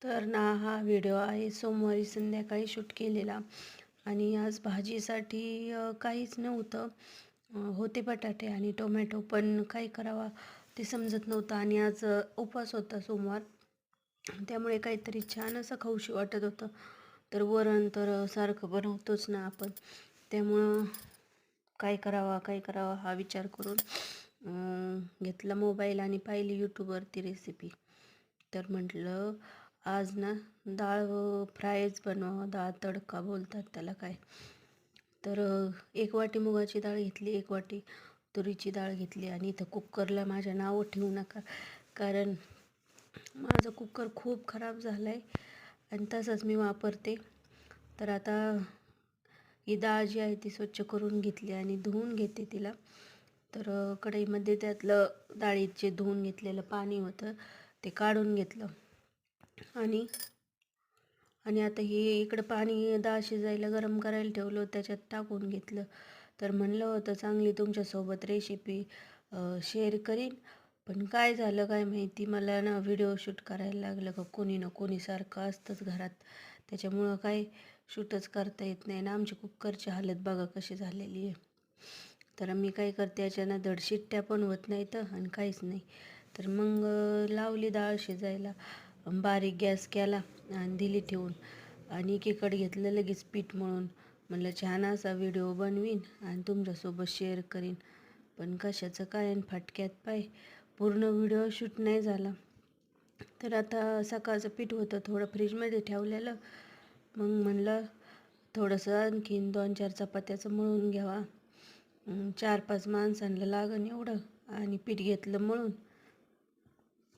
तर ना हा व्हिडिओ आहे सोमवारी संध्याकाळी शूट केलेला आणि आज भाजीसाठी काहीच नव्हतं. होते बटाटे आणि टोमॅटो, पण काय करावा ते समजत नव्हतं आणि आज उपवास होता सोमवार, त्यामुळे काहीतरी छान असं खाऊशी वाटत होतं. तर वरण तर सारखं बनवतोच ना आपण, त्यामुळं काय करावा हा विचार करून घेतला मोबाईल आणि पाहिली यूट्यूबवरती रेसिपी. तर म्हटलं आज ना डाळ फ्रायच बनवावं, डाळ तडका बोलतात त्याला काय. तर 1 वाटी मुगाची डाळ घेतली, 1 वाटी तुरीची डाळ घेतली आणि इथं कुकरला माझ्या नावं ठेवू नका, कारण माझा कुकर खूप खराब झाला आहे आणि तसंच मी वापरते. तर आता ही डाळ जी आहे ती स्वच्छ करून घेतली आणि धुवून घेते तिला. तर कढईमध्ये त्यातलं डाळीचे धुवून घेतलेलं पाणी होतं ते काढून घेतलं आणि आणि आता हे इकडं पाणी डाळ शिजायला गरम करायला ठेवलं, त्याच्यात टाकून घेतलं. तर म्हणलं होतं चांगली तुमच्यासोबत रेसिपी शेअर करीन, पण काय झालं काय माहिती, मला ना व्हिडिओ शूट करायला लागलं का कोणी ना कोणी सारखं असतंच घरात, त्याच्यामुळं काय शूटच करता येत नाही ना. आमची कुकरची हालत बघा कशी झालेली आहे. तर मी काय करते, याच्यानं धड शिट्ट्या पण होत नाहीत आणि काहीच नाही. तर मग लावली डाळ शिजायला, बारीक गॅस केला आणि दिली ठेवून आणि एकीकडे घेतलं लगेच पीठ मळून. म्हणलं छान असा व्हिडिओ बनवीन आणि तुमच्यासोबत शेअर करीन, पण कशाचं काय आणि फाटक्यात पाय पूर्ण व्हिडिओ शूट नाही झाला. तर आता सकाळचं पीठ होतं थोडं फ्रीजमध्ये ठेवलेलं, मग म्हणलं थोडंसं आणखीन 2-4 चपात्याचं मळून घ्यावा. 4-5 माणसांना लागन एवढं आणि पीठ घेतलं मळून.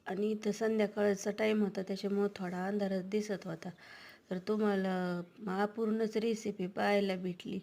आणि इथं संध्याकाळचा टाईम होता त्याच्यामुळं थोडा अंधारात दिसत होता. तर तुम्हाला अपूर्णच रेसिपी पाहायला भेटली.